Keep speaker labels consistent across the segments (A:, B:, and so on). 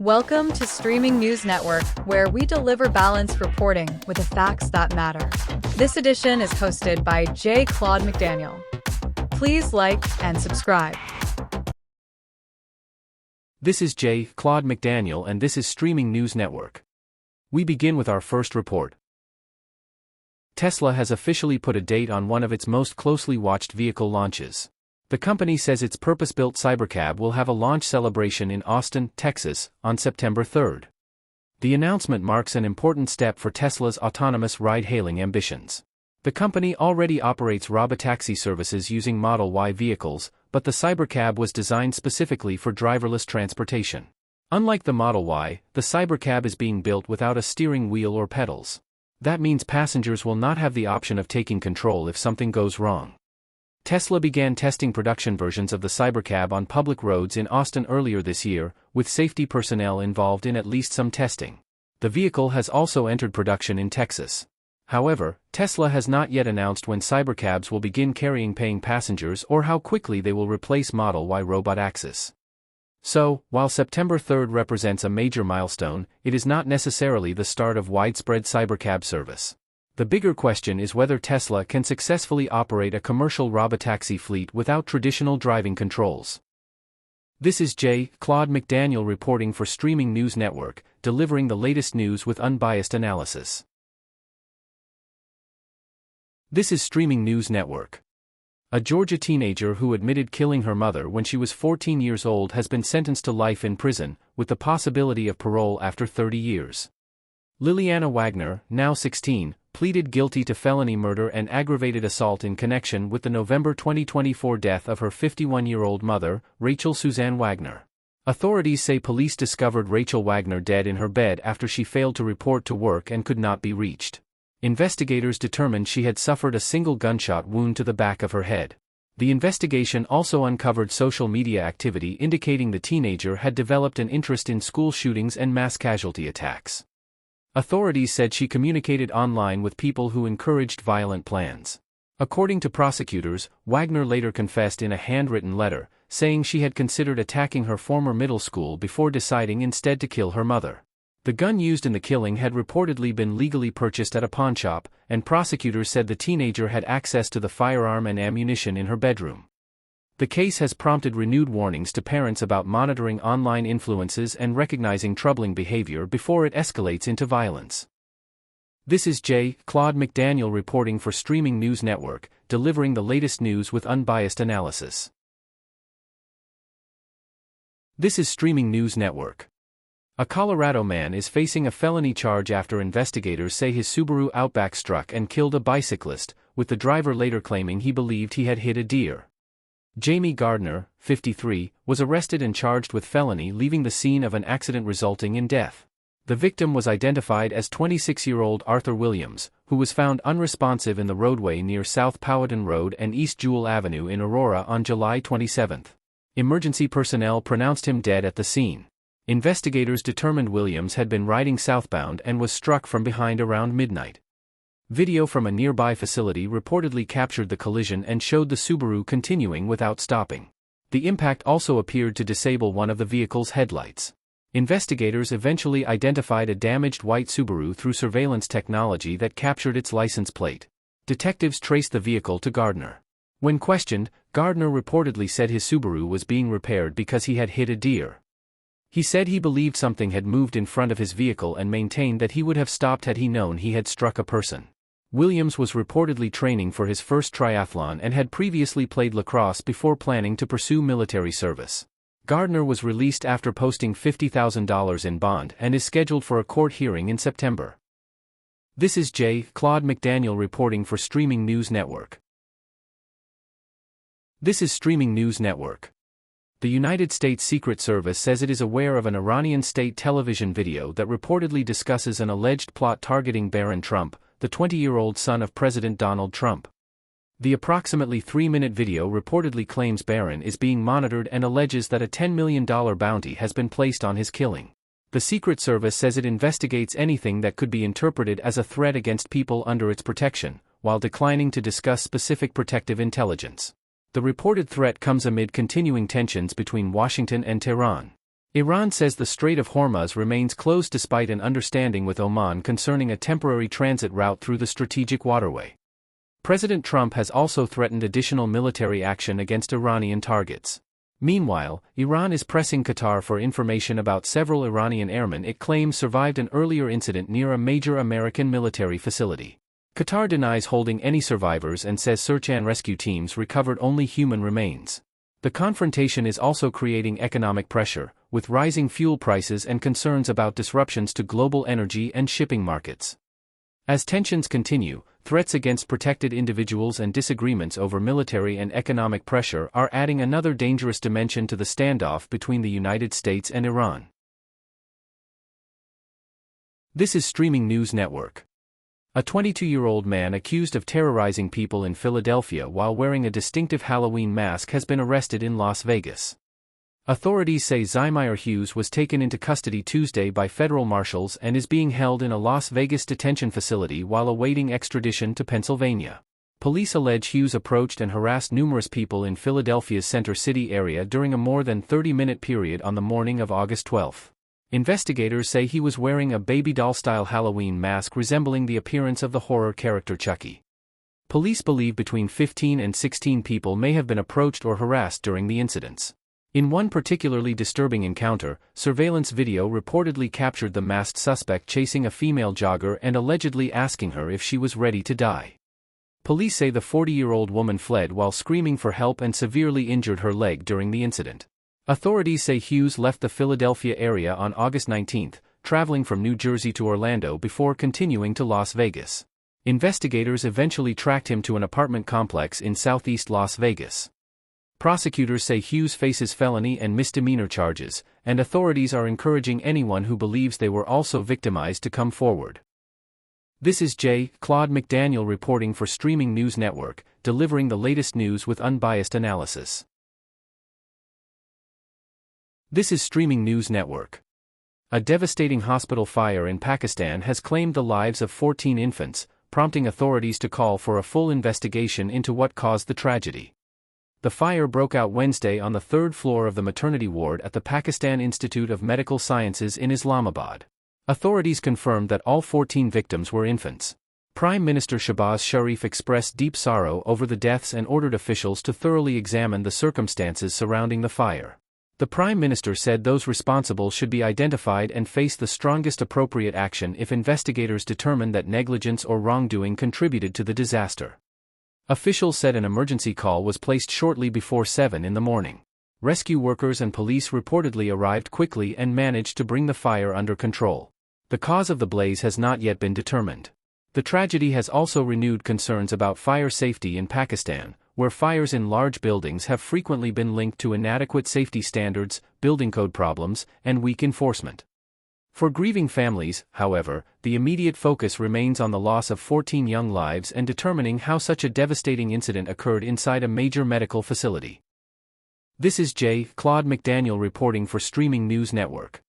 A: Welcome to Streaming News Network, where we deliver balanced reporting with the facts that matter. This edition is hosted by Claude McDaniel. Please like and subscribe.
B: This is Claude McDaniel, and this is Streaming News Network. We begin with our first report. Tesla has officially put a date on one of its most closely watched vehicle launches. The company says its purpose-built Cybercab will have a launch celebration in Austin, Texas, on September 3rd. The announcement marks an important step for Tesla's autonomous ride-hailing ambitions. The company already operates Robotaxi services using Model Y vehicles, but the Cybercab was designed specifically for driverless transportation. Unlike the Model Y, the Cybercab is being built without a steering wheel or pedals. That means passengers will not have the option of taking control if something goes wrong. Tesla began testing production versions of the Cybercab on public roads in Austin earlier this year, with safety personnel involved in at least some testing. The vehicle has also entered production in Texas. However, Tesla has not yet announced when Cybercabs will begin carrying paying passengers or how quickly they will replace Model Y Robotaxis. So, while September 3rd represents a major milestone, it is not necessarily the start of widespread Cybercab service. The bigger question is whether Tesla can successfully operate a commercial robotaxi fleet without traditional driving controls. This is Claude McDaniel reporting for Streaming News Network, delivering the latest news with unbiased analysis. This is Streaming News Network. A Georgia teenager who admitted killing her mother when she was 14 years old has been sentenced to life in prison, with the possibility of parole after 30 years. Liliana Wagner, now 16, pleaded guilty to felony murder and aggravated assault in connection with the November 2024 death of her 51-year-old mother, Rachel Suzanne Wagner. Authorities say police discovered Rachel Wagner dead in her bed after she failed to report to work and could not be reached. Investigators determined she had suffered a single gunshot wound to the back of her head. The investigation also uncovered social media activity indicating the teenager had developed an interest in school shootings and mass casualty attacks. Authorities said she communicated online with people who encouraged violent plans. According to prosecutors, Wagner later confessed in a handwritten letter, saying she had considered attacking her former middle school before deciding instead to kill her mother. The gun used in the killing had reportedly been legally purchased at a pawnshop, and prosecutors said the teenager had access to the firearm and ammunition in her bedroom. The case has prompted renewed warnings to parents about monitoring online influences and recognizing troubling behavior before it escalates into violence. This is Claude McDaniel reporting for Streaming News Network, delivering the latest news with unbiased analysis. This is Streaming News Network. A Colorado man is facing a felony charge after investigators say his Subaru Outback struck and killed a bicyclist, with the driver later claiming he believed he had hit a deer. Jamie Gardner, 53, was arrested and charged with felony leaving the scene of an accident resulting in death. The victim was identified as 26-year-old Arthur Williams, who was found unresponsive in the roadway near South Powhatan Road and East Jewell Avenue in Aurora on July 27. Emergency personnel pronounced him dead at the scene. Investigators determined Williams had been riding southbound and was struck from behind around midnight. Video from a nearby facility reportedly captured the collision and showed the Subaru continuing without stopping. The impact also appeared to disable one of the vehicle's headlights. Investigators eventually identified a damaged white Subaru through surveillance technology that captured its license plate. Detectives traced the vehicle to Gardner. When questioned, Gardner reportedly said his Subaru was being repaired because he had hit a deer. He said he believed something had moved in front of his vehicle and maintained that he would have stopped had he known he had struck a person. Williams was reportedly training for his first triathlon and had previously played lacrosse before planning to pursue military service. Gardner was released after posting $50,000 in bond and is scheduled for a court hearing in September. This is Claude McDaniel reporting for Streaming News Network. This is Streaming News Network. The United States Secret Service says it is aware of an Iranian state television video that reportedly discusses an alleged plot targeting Barron Trump, the 20-year-old son of President Donald Trump. The approximately 3-minute video reportedly claims Barron is being monitored and alleges that a $10 million bounty has been placed on his killing. The Secret Service says it investigates anything that could be interpreted as a threat against people under its protection, while declining to discuss specific protective intelligence. The reported threat comes amid continuing tensions between Washington and Tehran. Iran says the Strait of Hormuz remains closed despite an understanding with Oman concerning a temporary transit route through the strategic waterway. President Trump has also threatened additional military action against Iranian targets. Meanwhile, Iran is pressing Qatar for information about several Iranian airmen it claims survived an earlier incident near a major American military facility. Qatar denies holding any survivors and says search and rescue teams recovered only human remains. The confrontation is also creating economic pressure, with rising fuel prices and concerns about disruptions to global energy and shipping markets. As tensions continue, threats against protected individuals and disagreements over military and economic pressure are adding another dangerous dimension to the standoff between the United States and Iran. This is Streaming News Network. A 22-year-old man accused of terrorizing people in Philadelphia while wearing a distinctive Halloween mask has been arrested in Las Vegas. Authorities say Zymeyer Hughes was taken into custody Tuesday by federal marshals and is being held in a Las Vegas detention facility while awaiting extradition to Pennsylvania. Police allege Hughes approached and harassed numerous people in Philadelphia's Center City area during a more than 30-minute period on the morning of August 12. Investigators say he was wearing a baby doll-style Halloween mask resembling the appearance of the horror character Chucky. Police believe between 15 and 16 people may have been approached or harassed during the incidents. In one particularly disturbing encounter, surveillance video reportedly captured the masked suspect chasing a female jogger and allegedly asking her if she was ready to die. Police say the 40-year-old woman fled while screaming for help and severely injured her leg during the incident. Authorities say Hughes left the Philadelphia area on August 19, traveling from New Jersey to Orlando before continuing to Las Vegas. Investigators eventually tracked him to an apartment complex in southeast Las Vegas. Prosecutors say Hughes faces felony and misdemeanor charges, and authorities are encouraging anyone who believes they were also victimized to come forward. This is Claude McDaniel reporting for Streaming News Network, delivering the latest news with unbiased analysis. This is Streaming News Network. A devastating hospital fire in Pakistan has claimed the lives of 14 infants, prompting authorities to call for a full investigation into what caused the tragedy. The fire broke out Wednesday on the third floor of the maternity ward at the Pakistan Institute of Medical Sciences in Islamabad. Authorities confirmed that all 14 victims were infants. Prime Minister Shahbaz Sharif expressed deep sorrow over the deaths and ordered officials to thoroughly examine the circumstances surrounding the fire. The Prime Minister said those responsible should be identified and face the strongest appropriate action if investigators determine that negligence or wrongdoing contributed to the disaster. Officials said an emergency call was placed shortly before 7 in the morning. Rescue workers and police reportedly arrived quickly and managed to bring the fire under control. The cause of the blaze has not yet been determined. The tragedy has also renewed concerns about fire safety in Pakistan, where fires in large buildings have frequently been linked to inadequate safety standards, building code problems, and weak enforcement. For grieving families, however, the immediate focus remains on the loss of 14 young lives and determining how such a devastating incident occurred inside a major medical facility. This is Claude McDaniel reporting for Streaming News Network.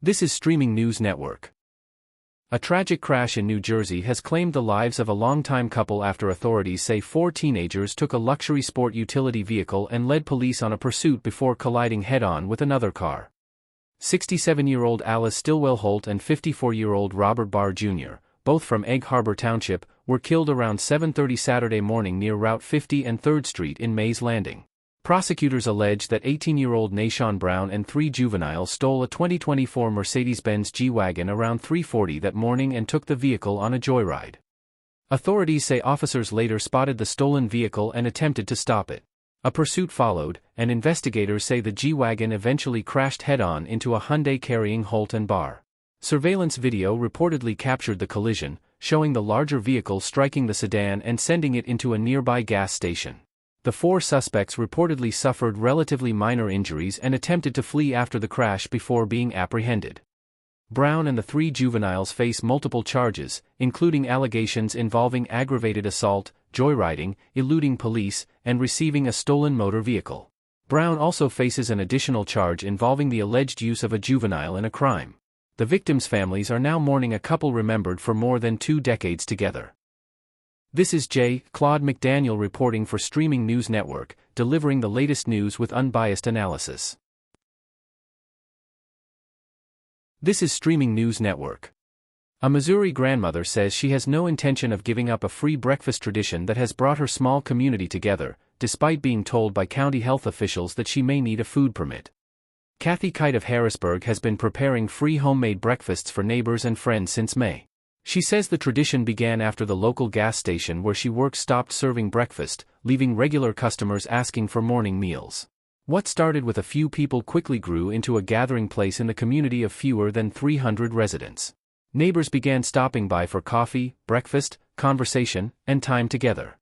B: This is Streaming News Network. A tragic crash in New Jersey has claimed the lives of a longtime couple after authorities say 4 teenagers took a luxury sport utility vehicle and led police on a pursuit before colliding head-on with another car. 67-year-old Alice Stillwell Holt and 54-year-old Robert Barr Jr., both from Egg Harbor Township, were killed around 7:30 Saturday morning near Route 50 and 3rd Street in Mays Landing. Prosecutors allege that 18-year-old Nashawn Brown and 3 juveniles stole a 2024 Mercedes-Benz G-Wagon around 3:40 that morning and took the vehicle on a joyride. Authorities say officers later spotted the stolen vehicle and attempted to stop it. A pursuit followed, and investigators say the G-Wagon eventually crashed head-on into a Hyundai carrying Holt and Barr. Surveillance video reportedly captured the collision, showing the larger vehicle striking the sedan and sending it into a nearby gas station. The 4 suspects reportedly suffered relatively minor injuries and attempted to flee after the crash before being apprehended. Brown and the 3 juveniles face multiple charges, including allegations involving aggravated assault, joyriding, eluding police, and receiving a stolen motor vehicle. Brown also faces an additional charge involving the alleged use of a juvenile in a crime. The victims' families are now mourning a couple remembered for more than 2 decades together. This is Claude McDaniel reporting for Streaming News Network, delivering the latest news with unbiased analysis. This is Streaming News Network. A Missouri grandmother says she has no intention of giving up a free breakfast tradition that has brought her small community together, despite being told by county health officials that she may need a food permit. Kathy Kite of Harrisburg has been preparing free homemade breakfasts for neighbors and friends since May. She says the tradition began after the local gas station where she works stopped serving breakfast, leaving regular customers asking for morning meals. What started with a few people quickly grew into a gathering place in the community of fewer than 300 residents. Neighbors began stopping by for coffee, breakfast, conversation, and time together.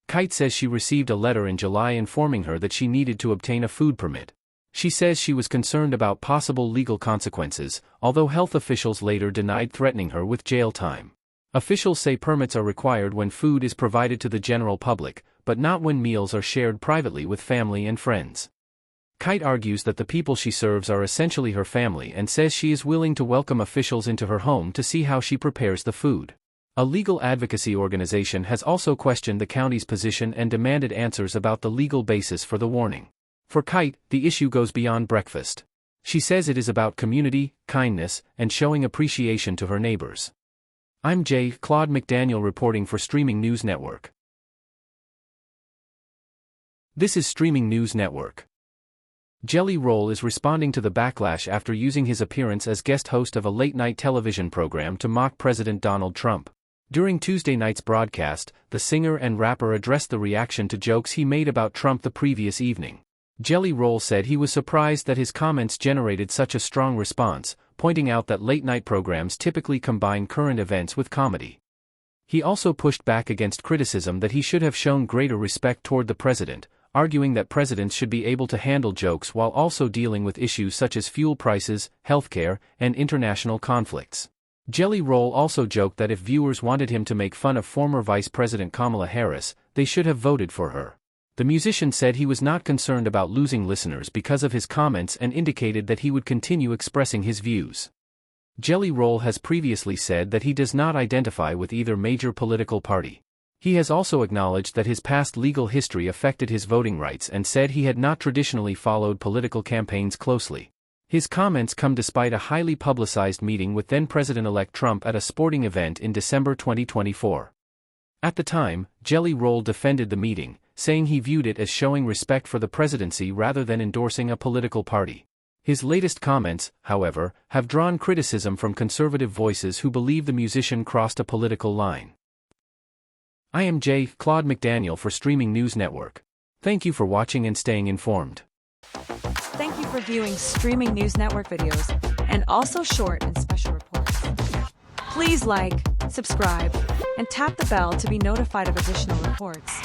B: Kite says she received a letter in July informing her that she needed to obtain a food permit. She says she was concerned about possible legal consequences, although health officials later denied threatening her with jail time. Officials say permits are required when food is provided to the general public, but not when meals are shared privately with family and friends. Kite argues that the people she serves are essentially her family and says she is willing to welcome officials into her home to see how she prepares the food. A legal advocacy organization has also questioned the county's position and demanded answers about the legal basis for the warning. For Kite, the issue goes beyond breakfast. She says it is about community, kindness, and showing appreciation to her neighbors. I'm Claude McDaniel reporting for Streaming News Network. This is Streaming News Network. Jelly Roll is responding to the backlash after using his appearance as guest host of a late-night television program to mock President Donald Trump. During Tuesday night's broadcast, the singer and rapper addressed the reaction to jokes he made about Trump the previous evening. Jelly Roll said he was surprised that his comments generated such a strong response, pointing out that late-night programs typically combine current events with comedy. He also pushed back against criticism that he should have shown greater respect toward the president, arguing that presidents should be able to handle jokes while also dealing with issues such as fuel prices, healthcare, and international conflicts. Jelly Roll also joked that if viewers wanted him to make fun of former Vice President Kamala Harris, they should have voted for her. The musician said he was not concerned about losing listeners because of his comments and indicated that he would continue expressing his views. Jelly Roll has previously said that he does not identify with either major political party. He has also acknowledged that his past legal history affected his voting rights and said he had not traditionally followed political campaigns closely. His comments come despite a highly publicized meeting with then-President-elect Trump at a sporting event in December 2024. At the time, Jelly Roll defended the meeting, saying he viewed it as showing respect for the presidency rather than endorsing a political party. His latest comments, however, have drawn criticism from conservative voices who believe the musician crossed a political line. I am Claude McDaniel for Streaming News Network. Thank you for watching and staying informed.
C: Thank you for viewing Streaming News Network videos, and also short and special reports. Please like, subscribe, and tap the bell to be notified of additional reports.